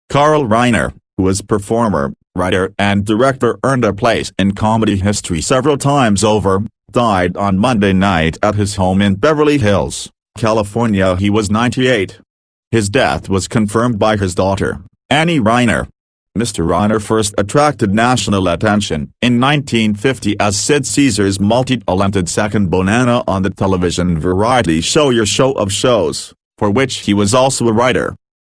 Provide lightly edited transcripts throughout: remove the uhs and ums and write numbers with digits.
Carl Reiner, who was performer, writer and director, earned a place in comedy history several times over, died on Monday night at his home in Beverly Hills, California. He was 98. His death was confirmed by his daughter, Annie Reiner. Mr. Reiner first attracted national attention in 1950 as Sid Caesar's multi-talented second banana on the television variety show Your Show of Shows, for which he was also a writer.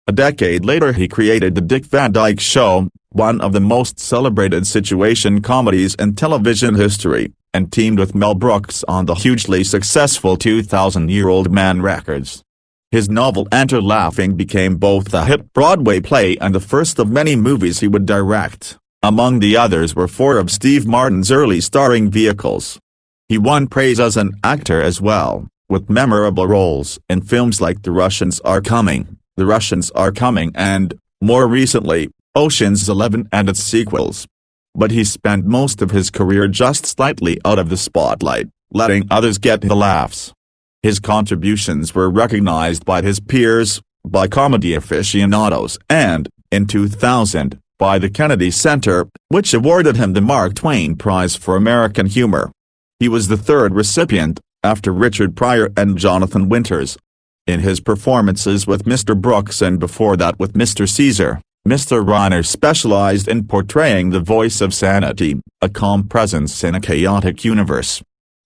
A decade later he created The Dick Van Dyke Show, one of the most celebrated situation comedies in television history, and teamed with Mel Brooks on the hugely successful 2000-Year-Old Man records. His novel Enter Laughing became both a hit Broadway play and the first of many movies he would direct. Among the others were 4 of Steve Martin's early starring vehicles. He won praise as an actor as well, with memorable roles in films like The Russians Are Coming, The Russians Are Coming and, more recently, Ocean's 11 and its sequels. But he spent most of his career just slightly out of the spotlight, letting others get the laughs. His contributions were recognized by his peers, by comedy aficionados and, in 2000, by the Kennedy Center, which awarded him the Mark Twain Prize for American Humor. He was the third recipient, after Richard Pryor and Jonathan Winters. In his performances with Mr. Brooks and before that with Mr. Caesar, Mr. Reiner specialized in portraying the voice of sanity, a calm presence in a chaotic universe.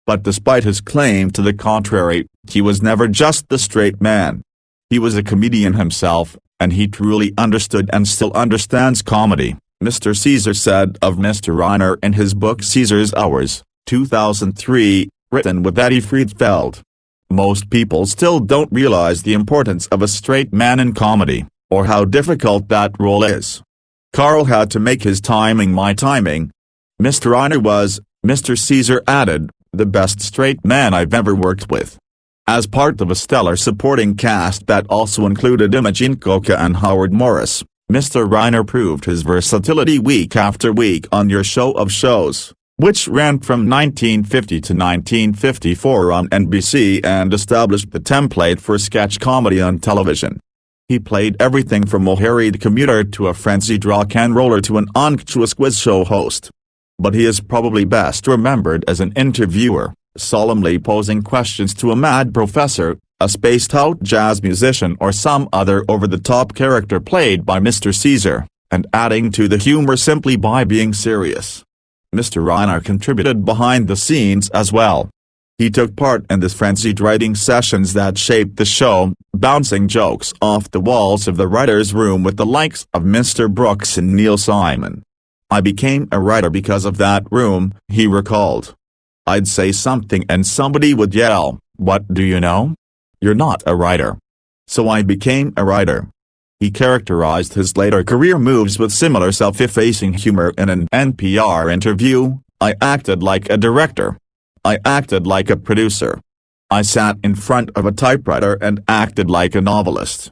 But despite his claim to the contrary, he was never just the straight man. He was a comedian himself, and he truly understood and still understands comedy, Mr. Caesar said of Mr. Reiner in his book Caesar's Hours, 2003, written with Eddie Friedfeld. Most people still don't realize the importance of a straight man in comedy, or how difficult that role is. Carl had to make his timing my timing. Mr. Reiner was, Mr. Caesar added, the best straight man I've ever worked with. As part of a stellar supporting cast that also included Imogen Coca and Howard Morris, Mr. Reiner proved his versatility week after week on Your Show of Shows, which ran from 1950 to 1954 on NBC and established the template for sketch comedy on television. He played everything from a harried commuter to a frenzied rock and roller to an unctuous quiz show host. But he is probably best remembered as an interviewer, solemnly posing questions to a mad professor, a spaced-out jazz musician or some other over-the-top character played by Mr. Caesar, and adding to the humor simply by being serious. Mr. Reiner contributed behind the scenes as well. He took part in the frenzied writing sessions that shaped the show, bouncing jokes off the walls of the writer's room with the likes of Mr. Brooks and Neil Simon. I became a writer because of that room, he recalled. I'd say something and somebody would yell, "What do you know? You're not a writer." So I became a writer. He characterized his later career moves with similar self-effacing humor in an NPR interview. I acted like a director. I acted like a producer. I sat in front of a typewriter and acted like a novelist.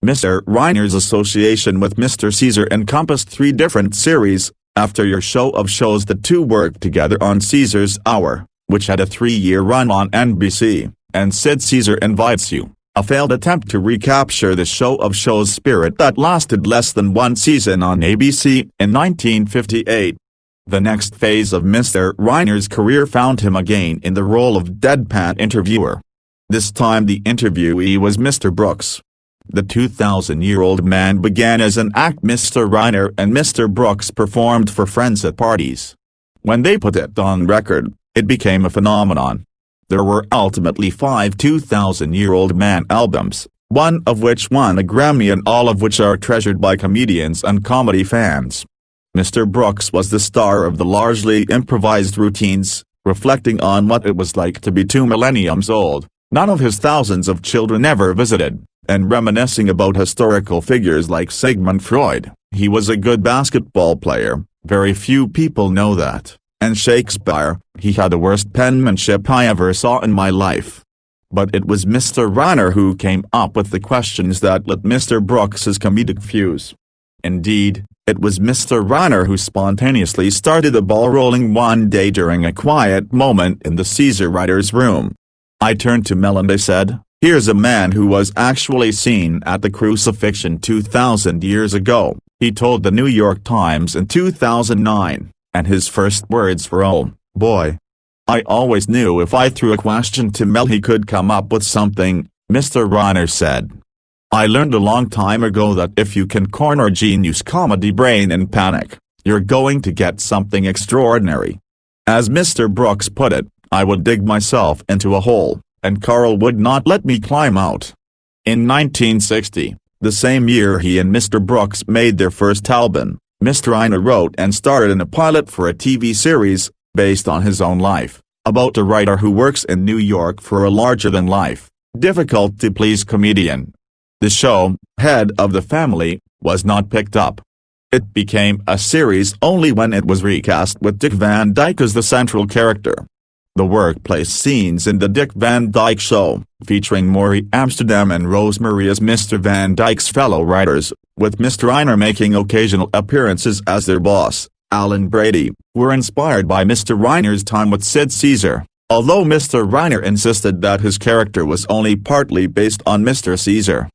Mr. Reiner's association with Mr. Caesar encompassed 3 different series. After Your Show of Shows, the two worked together on Caesar's Hour, which had a 3-year run on NBC, and Sid Caesar Invites You, a failed attempt to recapture the Show of Shows spirit that lasted less than 1 season on ABC in 1958. The next phase of Mr. Reiner's career found him again in the role of deadpan interviewer. This time the interviewee was Mr. Brooks. The 2000-year-old man began as an act Mr. Reiner and Mr. Brooks performed for friends at parties. When they put it on record, it became a phenomenon. There were ultimately 5 2000-year-old man albums, one of which won a Grammy and all of which are treasured by comedians and comedy fans. Mr. Brooks was the star of the largely improvised routines, reflecting on what it was like to be 2 millenniums old, none of his thousands of children ever visited, and reminiscing about historical figures like Sigmund Freud. He was a good basketball player, very few people know that, and Shakespeare, he had the worst penmanship I ever saw in my life. But it was Mr. Reiner who came up with the questions that lit Mr. Brooks's comedic fuse. Indeed, it was Mr. Reiner who spontaneously started the ball rolling one day during a quiet moment in the Caesar writer's room. I turned to Mel and I said, Here's a man who was actually seen at the crucifixion 2,000 years ago, he told the New York Times in 2009, and his first words were, "Oh, boy. I always knew if I threw a question to Mel he could come up with something," Mr. Reiner said. "I learned a long time ago that if you can corner genius comedy brain in panic, you're going to get something extraordinary. As Mr. Brooks put it, I would dig myself into a hole, and Carl would not let me climb out." In 1960, the same year he and Mr. Brooks made their first album, Mr. Reiner wrote and starred in a pilot for a TV series, based on his own life, about a writer who works in New York for a larger-than-life, difficult-to-please comedian. The show, Head of the Family, was not picked up. It became a series only when it was recast with Dick Van Dyke as the central character. The workplace scenes in the Dick Van Dyke Show, featuring Maury Amsterdam and Rosemary as Mr. Van Dyke's fellow writers, with Mr. Reiner making occasional appearances as their boss, Alan Brady, were inspired by Mr. Reiner's time with Sid Caesar, although Mr. Reiner insisted that his character was only partly based on Mr. Caesar.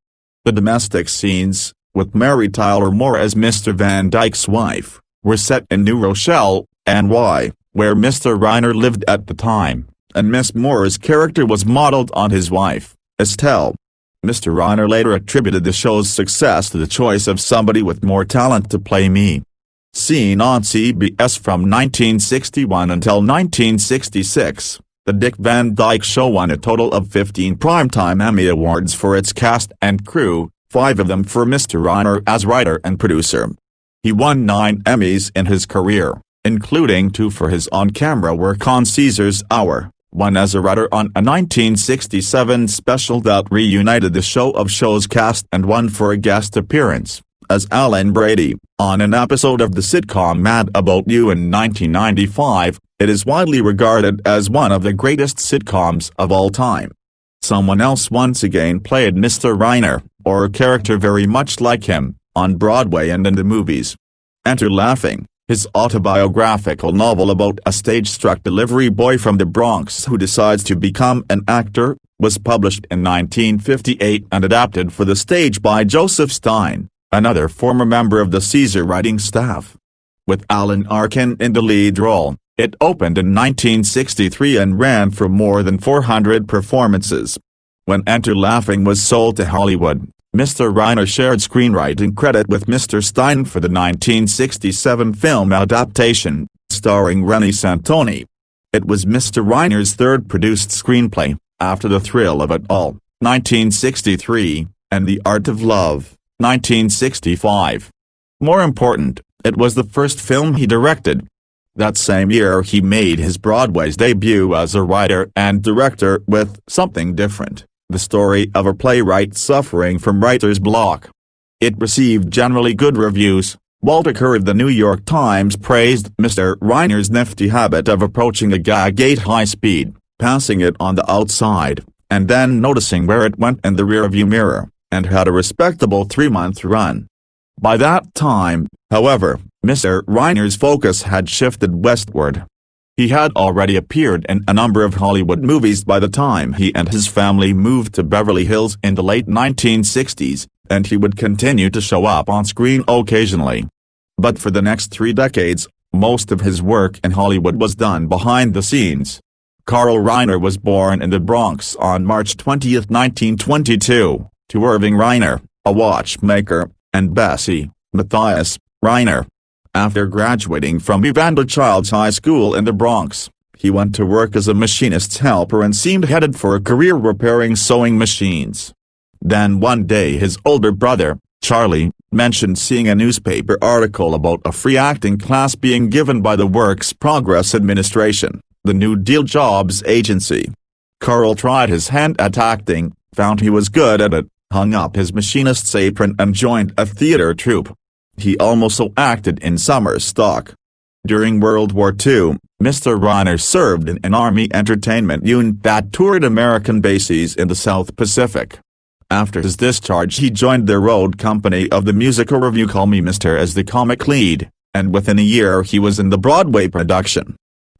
The domestic scenes, with Mary Tyler Moore as Mr. Van Dyke's wife, were set in New Rochelle, NY, where Mr. Reiner lived at the time, and Miss Moore's character was modeled on his wife, Estelle. Mr. Reiner later attributed the show's success to the choice of somebody with more talent to play me. Seen on CBS from 1961 until 1966, the Dick Van Dyke Show won a total of 15 Primetime Emmy Awards for its cast and crew, 5 of them for Mr. Reiner as writer and producer. He won 9 Emmys in his career, including 2 for his on-camera work on Caesar's Hour, 1 as a writer on a 1967 special that reunited the show of show's cast, and 1 for a guest appearance, as Alan Brady, on an episode of the sitcom Mad About You in 1995. It is widely regarded as one of the greatest sitcoms of all time. Someone else once again played Mr. Reiner, or a character very much like him, on Broadway and in the movies. Enter Laughing, his autobiographical novel about a stage-struck delivery boy from the Bronx who decides to become an actor, was published in 1958 and adapted for the stage by Joseph Stein, another former member of the Caesar writing staff. With Alan Arkin in the lead role, it opened in 1963 and ran for more than 400 performances. When Enter Laughing was sold to Hollywood, Mr. Reiner shared screenwriting credit with Mr. Stein for the 1967 film adaptation, starring Rennie Santoni. It was Mr. Reiner's third produced screenplay, after The Thrill of It All, 1963, and The Art of Love, 1965. More important, it was the first film he directed. That same year he made his Broadway's debut as a writer and director with Something Different, the story of a playwright suffering from writer's block. It received generally good reviews. Walter Kerr of the New York Times praised Mr. Reiner's nifty habit of approaching a gag at high speed, passing it on the outside, and then noticing where it went in the rearview mirror, and had a respectable 3-month run. By that time, however, Mr. Reiner's focus had shifted westward. He had already appeared in a number of Hollywood movies by the time he and his family moved to Beverly Hills in the late 1960s, and he would continue to show up on screen occasionally. But for the next 3 decades, most of his work in Hollywood was done behind the scenes. Carl Reiner was born in the Bronx on March 20, 1922, to Irving Reiner, a watchmaker, and Bessie, Matthias, Reiner. After graduating from Evander Childs High School in the Bronx, he went to work as a machinist's helper and seemed headed for a career repairing sewing machines. Then one day his older brother, Charlie, mentioned seeing a newspaper article about a free acting class being given by the Works Progress Administration, the New Deal jobs agency. Carl tried his hand at acting, found he was good at it, hung up his machinist's apron and joined a theater troupe. He also acted in summer stock. During World War II, Mr. Reiner served in an Army entertainment unit that toured American bases in the South Pacific. After his discharge he joined the road company of the musical revue Call Me Mr. as the comic lead, and within a year he was in the Broadway production.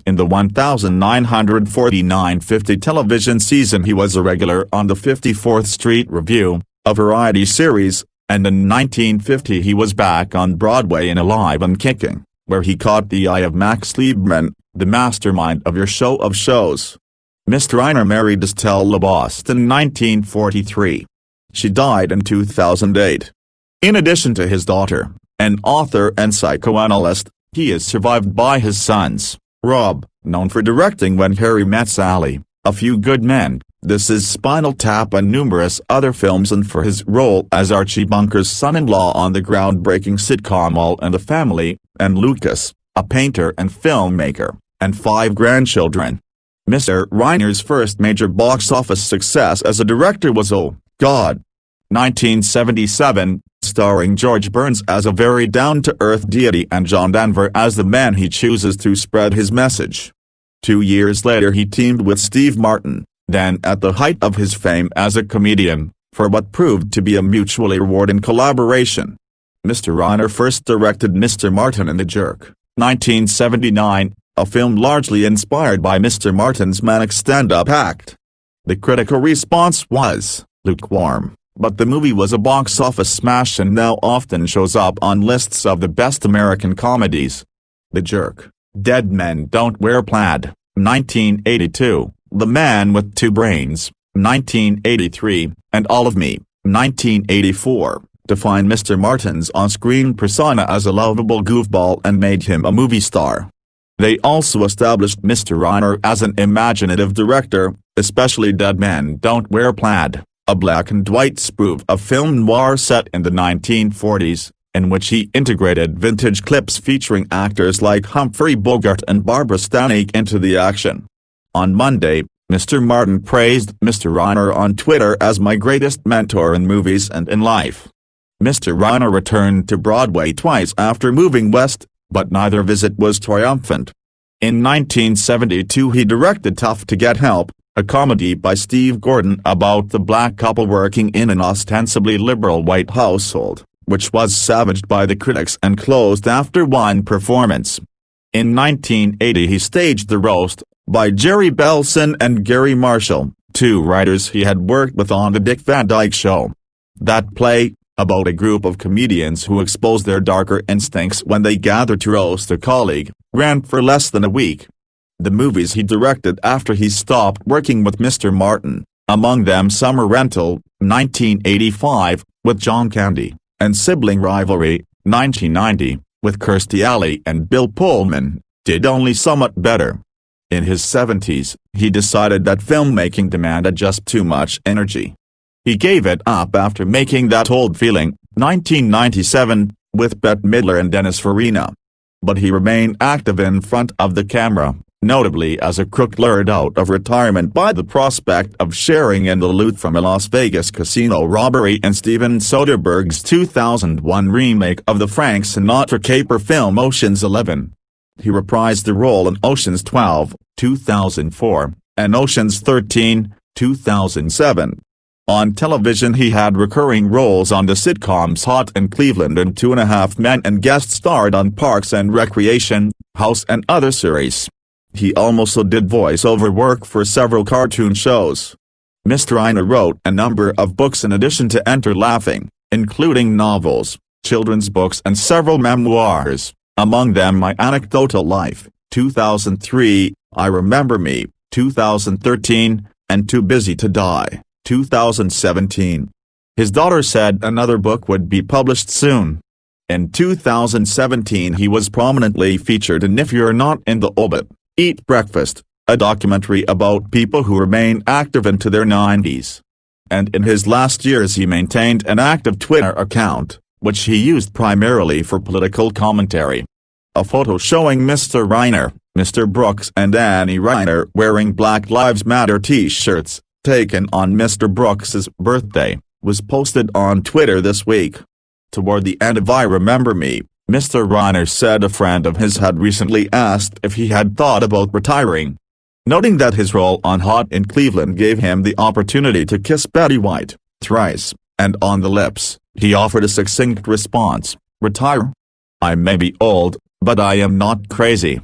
In the 1949-50 television season he was a regular on the 54th Street Review, a variety series, and in 1950 he was back on Broadway in Alive and Kicking, where he caught the eye of Max Liebman, the mastermind of Your Show of Shows. Mr. Reiner married Estelle LaBost in 1943. She died in 2008. In addition to his daughter, an author and psychoanalyst, he is survived by his sons, Rob, known for directing When Harry Met Sally, A Few Good Men, This Is Spinal Tap and numerous other films, and for his role as Archie Bunker's son-in-law on the groundbreaking sitcom All in the Family, and Lucas, a painter and filmmaker, and 5 grandchildren. Mr. Reiner's first major box office success as a director was Oh, God! 1977, starring George Burns as a very down-to-earth deity and John Denver as the man he chooses to spread his message. 2 years later he teamed with Steve Martin, then at the height of his fame as a comedian, for what proved to be a mutually rewarding collaboration. Mr. Reiner first directed Mr. Martin and the Jerk, 1979, a film largely inspired by Mr. Martin's manic stand-up act. The critical response was lukewarm, but the movie was a box office smash and now often shows up on lists of the best American comedies. The Jerk, Dead Men Don't Wear Plaid, 1982, The Man with Two Brains, 1983, and All of Me, 1984, defined Mr. Martin's on-screen persona as a lovable goofball and made him a movie star. They also established Mr. Reiner as an imaginative director, especially Dead Men Don't Wear Plaid, a black-and-white spoof of film noir set in the 1940s, in which he integrated vintage clips featuring actors like Humphrey Bogart and Barbara Stanwyck into the action. On Monday, Mr. Martin praised Mr. Reiner on Twitter as my greatest mentor in movies and in life. Mr. Reiner returned to Broadway twice after moving west, but neither visit was triumphant. In 1972 he directed Tough to Get Help, a comedy by Steve Gordon about the black couple working in an ostensibly liberal white household, which was savaged by the critics and closed after one performance. In 1980 he staged The Roast, by Jerry Belson and Gary Marshall, 2 writers he had worked with on The Dick Van Dyke Show. That play, about a group of comedians who expose their darker instincts when they gather to roast a colleague, ran for less than a week. The movies he directed after he stopped working with Mr. Martin, among them Summer Rental, 1985, with John Candy, and Sibling Rivalry, 1990, with Kirstie Alley and Bill Pullman, did only somewhat better. In his 70s, he decided that filmmaking demanded just too much energy. He gave it up after making That Old Feeling, 1997, with Bette Midler and Dennis Farina. But he remained active in front of the camera, notably as a crook lured out of retirement by the prospect of sharing in the loot from a Las Vegas casino robbery in Steven Soderbergh's 2001 remake of the Frank Sinatra caper film Ocean's 11. He reprised the role in Ocean's 12, 2004, and Ocean's 13, 2007. On television he had recurring roles on the sitcoms Hot in Cleveland and 2.5 Men and guest starred on Parks and Recreation, House and other series. He also did voice-over work for several cartoon shows. Mr. Reiner wrote a number of books in addition to Enter Laughing, including novels, children's books and several memoirs, among them My Anecdotal Life, 2003, I Remember Me, 2013, and Too Busy to Die, 2017. His daughter said another book would be published soon. In 2017 he was prominently featured in If You're Not in the Obit, Eat Breakfast, a documentary about people who remain active into their 90s. And in his last years he maintained an active Twitter account, which he used primarily for political commentary. A photo showing Mr. Reiner, Mr. Brooks and Annie Reiner wearing Black Lives Matter t-shirts, taken on Mr. Brooks's birthday, was posted on Twitter this week. Toward the end of I Remember Me, Mr. Reiner said a friend of his had recently asked if he had thought about retiring. Noting that his role on Hot in Cleveland gave him the opportunity to kiss Betty White, thrice, and on the lips, he offered a succinct response, "Retire? I may be old, but I am not crazy."